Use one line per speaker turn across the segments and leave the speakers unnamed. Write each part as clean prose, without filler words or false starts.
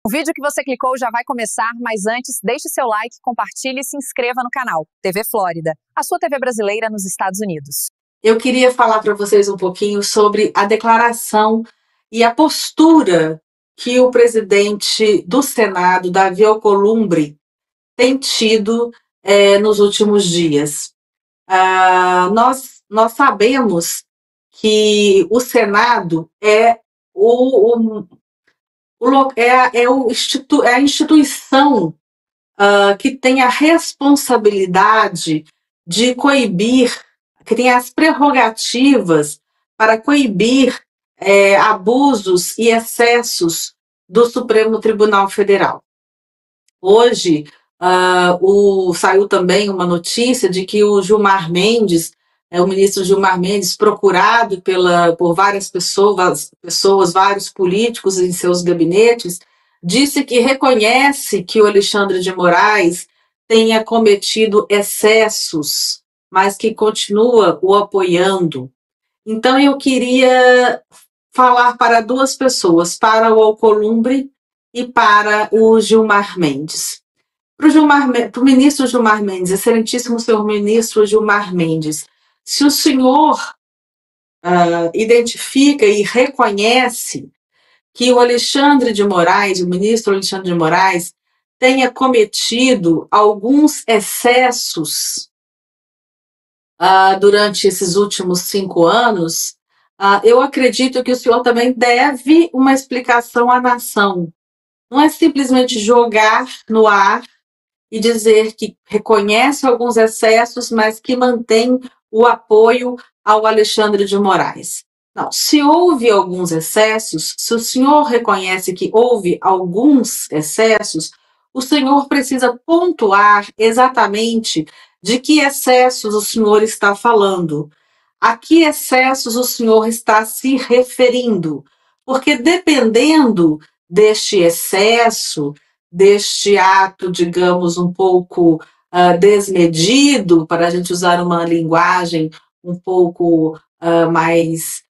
O vídeo que você clicou já vai começar, mas antes, deixe seu like, compartilhe e se inscreva no canal TV Flórida, a sua TV brasileira nos Estados Unidos.
Eu queria falar para vocês um pouquinho sobre a declaração e a postura que o presidente do Senado, Davi Alcolumbre, tem tido nos últimos dias. Nós sabemos que o Senado é a instituição que tem a responsabilidade de coibir, que tem as prerrogativas para coibir abusos e excessos do Supremo Tribunal Federal. Hoje, saiu também uma notícia de que o Gilmar Mendes, o ministro Gilmar Mendes, procurado por várias pessoas, vários políticos em seus gabinetes, disse que reconhece que o Alexandre de Moraes tenha cometido excessos, mas que continua o apoiando. Então, eu queria falar para duas pessoas, para o Alcolumbre e para o Gilmar Mendes. Para o ministro Gilmar Mendes, excelentíssimo senhor ministro Gilmar Mendes, se o senhor identifica e reconhece que o Alexandre de Moraes, o ministro Alexandre de Moraes, tenha cometido alguns excessos durante esses últimos 5 anos, eu acredito que o senhor também deve uma explicação à nação. Não é simplesmente jogar no ar e dizer que reconhece alguns excessos, mas que mantém o apoio ao Alexandre de Moraes. Não, se houve alguns excessos, se o senhor reconhece que houve alguns excessos, o senhor precisa pontuar exatamente de que excessos o senhor está falando, a que excessos o senhor está se referindo, porque dependendo deste excesso, deste ato, digamos, um pouco desmedido, para a gente usar uma linguagem um pouco mais,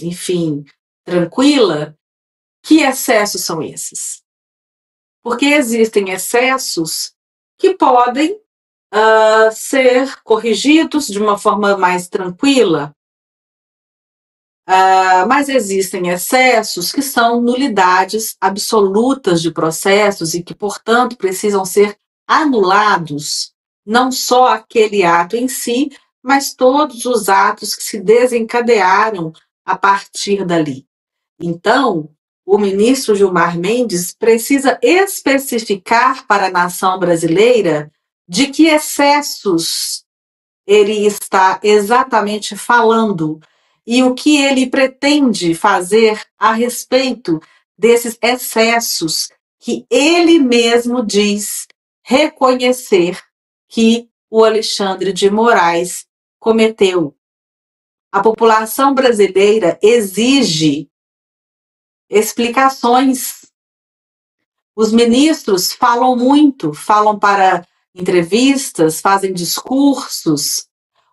enfim, tranquila, que excessos são esses? Porque existem excessos que podem ser corrigidos de uma forma mais tranquila, mas existem excessos que são nulidades absolutas de processos e que, portanto, precisam ser anulados, não só aquele ato em si, mas todos os atos que se desencadearam a partir dali. Então, o ministro Gilmar Mendes precisa especificar para a nação brasileira de que excessos ele está exatamente falando e o que ele pretende fazer a respeito desses excessos que ele mesmo diz reconhecer que o Alexandre de Moraes cometeu. A população brasileira exige explicações. Os ministros falam muito, falam para entrevistas, fazem discursos.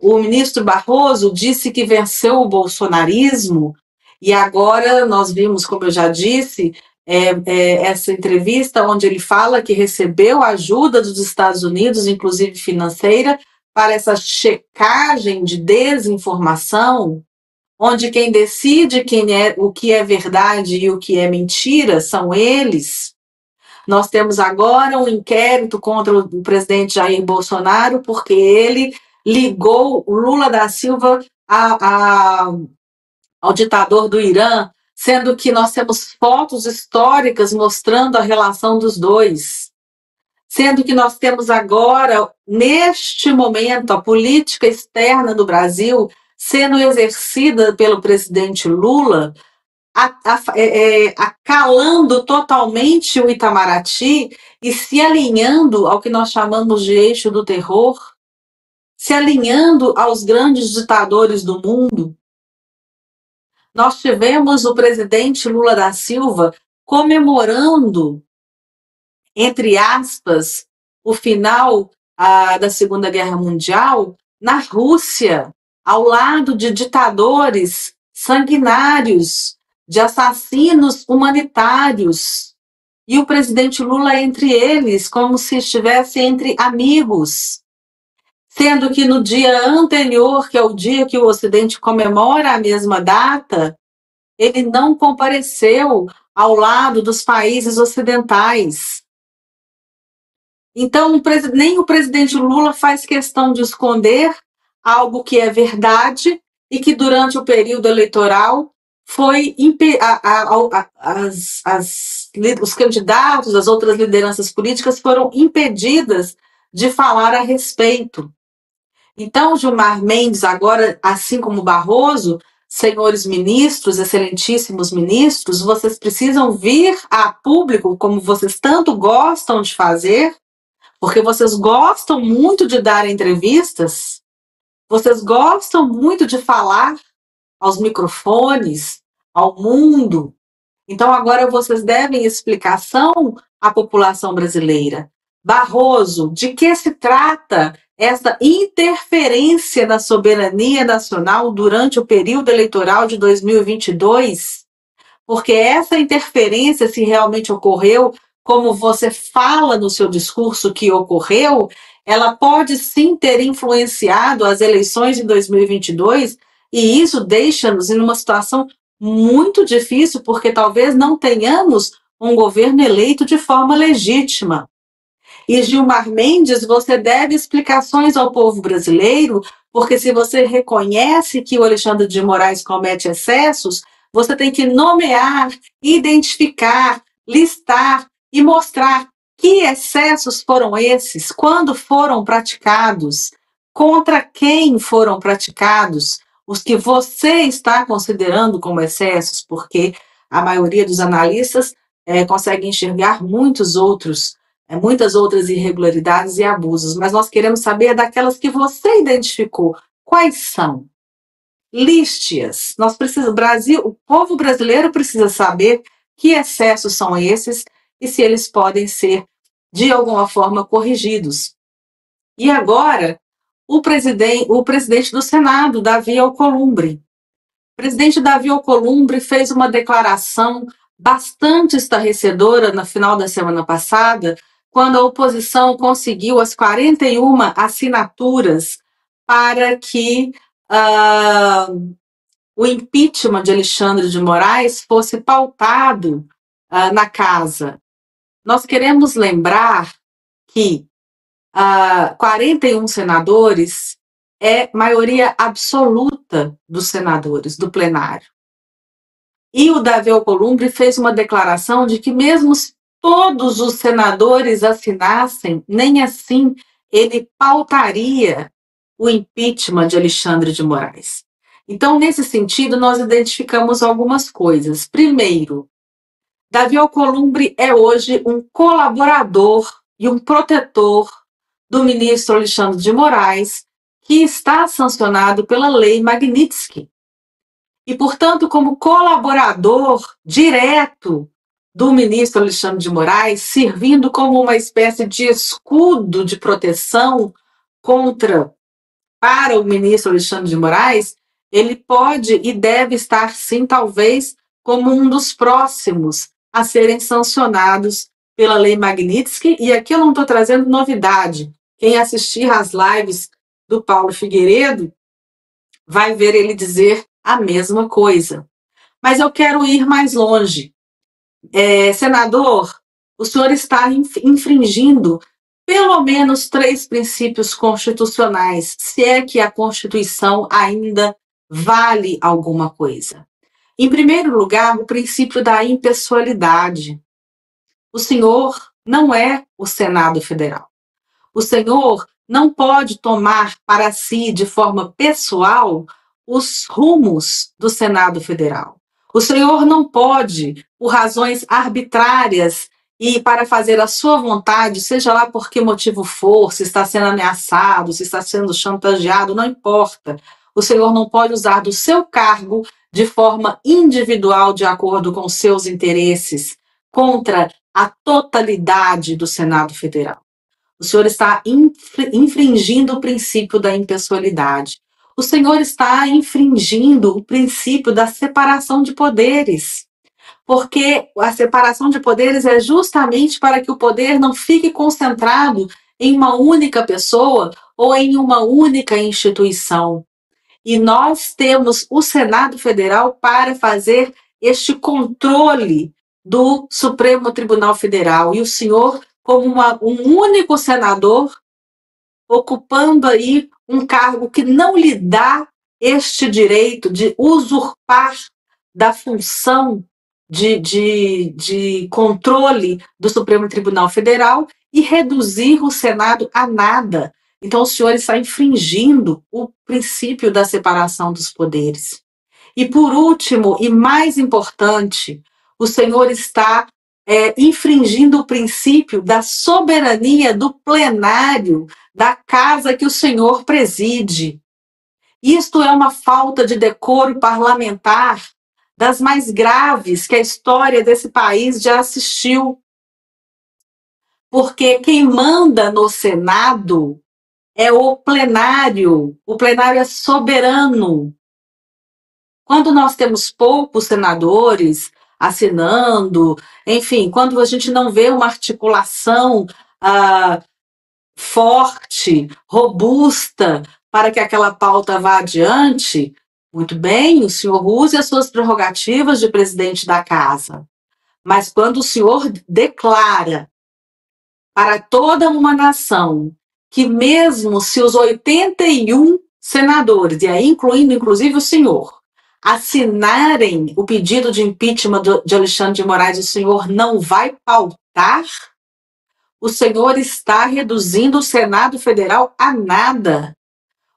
O ministro Barroso disse que venceu o bolsonarismo e agora nós vimos, como eu já disse, essa entrevista onde ele fala que recebeu ajuda dos Estados Unidos, inclusive financeira, para essa checagem de desinformação, onde quem decide o que é verdade e o que é mentira são eles. Nós temos agora um inquérito contra o presidente Jair Bolsonaro, porque ele ligou o Lula da Silva ao ditador do Irã, sendo que nós temos fotos históricas mostrando a relação dos dois. Sendo que nós temos agora, neste momento, a política externa do Brasil sendo exercida pelo presidente Lula, acalando totalmente o Itamaraty e se alinhando ao que nós chamamos de eixo do terror, se alinhando aos grandes ditadores do mundo. Nós tivemos o presidente Lula da Silva comemorando, entre aspas, o final da Segunda Guerra Mundial na Rússia, ao lado de ditadores sanguinários, de assassinos humanitários. e o presidente Lula entre eles, como se estivesse entre amigos, sendo que no dia anterior, que é o dia que o Ocidente comemora a mesma data, ele não compareceu ao lado dos países ocidentais. Então, nem o presidente Lula faz questão de esconder algo que é verdade e que durante o período eleitoral foi os candidatos, as outras lideranças políticas foram impedidas de falar a respeito. Então, Gilmar Mendes, agora, assim como Barroso, senhores ministros, excelentíssimos ministros, vocês precisam vir a público, como vocês tanto gostam de fazer, porque vocês gostam muito de dar entrevistas, vocês gostam muito de falar aos microfones, ao mundo. Então, agora vocês devem explicação à população brasileira. Barroso, de que se trata essa interferência na soberania nacional durante o período eleitoral de 2022? Porque essa interferência, se realmente ocorreu, como você fala no seu discurso que ocorreu, ela pode sim ter influenciado as eleições de 2022, e isso deixa-nos em uma situação muito difícil, porque talvez não tenhamos um governo eleito de forma legítima. E Gilmar Mendes, você deve explicações ao povo brasileiro, porque se você reconhece que o Alexandre de Moraes comete excessos, você tem que nomear, identificar, listar e mostrar que excessos foram esses, quando foram praticados, contra quem foram praticados, os que você está considerando como excessos, porque a maioria dos analistas consegue enxergar muitas outras irregularidades e abusos, mas nós queremos saber daquelas que você identificou. Quais são? Liste-as. O povo brasileiro precisa saber que excessos são esses e se eles podem ser, de alguma forma, corrigidos. E agora, o presidente do Senado, Davi Alcolumbre. O presidente Davi Alcolumbre fez uma declaração bastante estarrecedora no final da semana passada, quando a oposição conseguiu as 41 assinaturas para que o impeachment de Alexandre de Moraes fosse pautado na casa. Nós queremos lembrar que 41 senadores é maioria absoluta dos senadores do plenário. E o Davi Alcolumbre fez uma declaração de que mesmo se todos os senadores assinassem, nem assim ele pautaria o impeachment de Alexandre de Moraes. Então, nesse sentido, nós identificamos algumas coisas. Primeiro, Davi Alcolumbre é hoje um colaborador e um protetor do ministro Alexandre de Moraes, que está sancionado pela Lei Magnitsky. E, portanto, como colaborador direto do ministro Alexandre de Moraes, servindo como uma espécie de escudo de proteção para o ministro Alexandre de Moraes, ele pode e deve estar, sim, talvez, como um dos próximos a serem sancionados pela Lei Magnitsky. E aqui eu não estou trazendo novidade. Quem assistir às lives do Paulo Figueiredo vai ver ele dizer a mesma coisa. Mas eu quero ir mais longe. Senador, o senhor está infringindo pelo menos 3 princípios constitucionais, se é que a Constituição ainda vale alguma coisa. Em primeiro lugar, o princípio da impessoalidade. O senhor não é o Senado Federal. O senhor não pode tomar para si, de forma pessoal, os rumos do Senado Federal. O senhor não pode, por razões arbitrárias e para fazer a sua vontade, seja lá por que motivo for, se está sendo ameaçado, se está sendo chantageado, não importa. O senhor não pode usar do seu cargo de forma individual, de acordo com seus interesses, contra a totalidade do Senado Federal. O senhor está infringindo o princípio da impessoalidade. O senhor está infringindo o princípio da separação de poderes. porque a separação de poderes é justamente para que o poder não fique concentrado em uma única pessoa ou em uma única instituição. E nós temos o Senado Federal para fazer este controle do Supremo Tribunal Federal. E o senhor, como um único senador, ocupando aí um cargo que não lhe dá este direito de usurpar da função de controle do Supremo Tribunal Federal e reduzir o Senado a nada. Então, o senhor está infringindo o princípio da separação dos poderes. E, por último, e mais importante, o senhor está infringindo o princípio da soberania do plenário da casa que o senhor preside. Isto é uma falta de decoro parlamentar das mais graves que a história desse país já assistiu. Porque quem manda no Senado é o plenário é soberano. Quando nós temos poucos senadores assinando, enfim, quando a gente não vê uma articulação forte, robusta, para que aquela pauta vá adiante, muito bem, o senhor use as suas prerrogativas de presidente da casa. Mas quando o senhor declara para toda uma nação que mesmo se os 81 senadores, e aí incluindo inclusive o senhor, assinarem o pedido de impeachment de Alexandre de Moraes, o senhor não vai pautar? O senhor está reduzindo o Senado Federal a nada.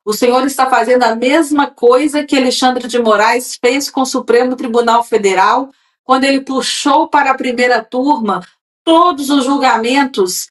O senhor está fazendo a mesma coisa que Alexandre de Moraes fez com o Supremo Tribunal Federal, quando ele puxou para a primeira turma todos os julgamentos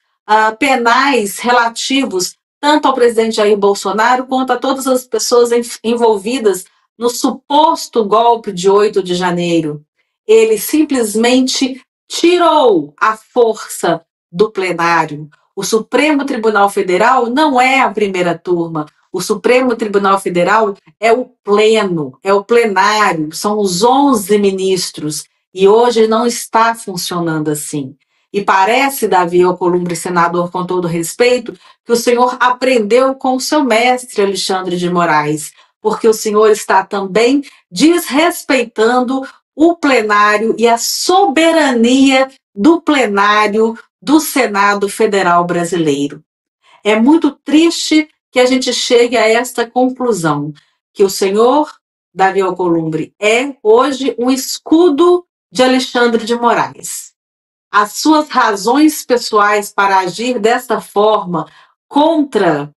penais relativos tanto ao presidente Jair Bolsonaro quanto a todas as pessoas envolvidas no suposto golpe de 8 de janeiro. Ele simplesmente tirou a força do plenário. O Supremo Tribunal Federal não é a primeira turma. O Supremo Tribunal Federal é o pleno, é o plenário, são os 11 ministros, e hoje não está funcionando assim. E parece, Davi Alcolumbre, senador, com todo respeito, que o senhor aprendeu com o seu mestre Alexandre de Moraes, porque o senhor está também desrespeitando o plenário e a soberania do plenário do Senado Federal brasileiro. É muito triste que a gente chegue a esta conclusão, que o senhor Davi Alcolumbre é hoje um escudo de Alexandre de Moraes. As suas razões pessoais para agir desta forma contra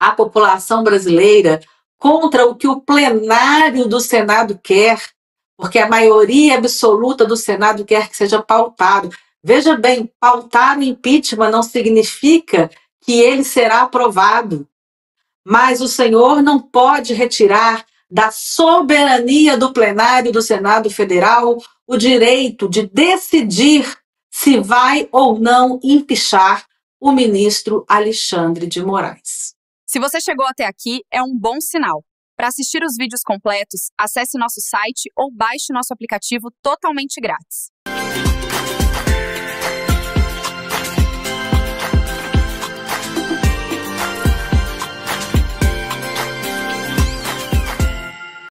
a população brasileira, contra o que o plenário do Senado quer, porque a maioria absoluta do Senado quer que seja pautado. Veja bem, pautar o impeachment não significa que ele será aprovado. Mas o senhor não pode retirar da soberania do plenário do Senado Federal o direito de decidir se vai ou não empichar o ministro Alexandre de Moraes.
Se você chegou até aqui, é um bom sinal. Para assistir os vídeos completos, acesse nosso site ou baixe nosso aplicativo totalmente grátis.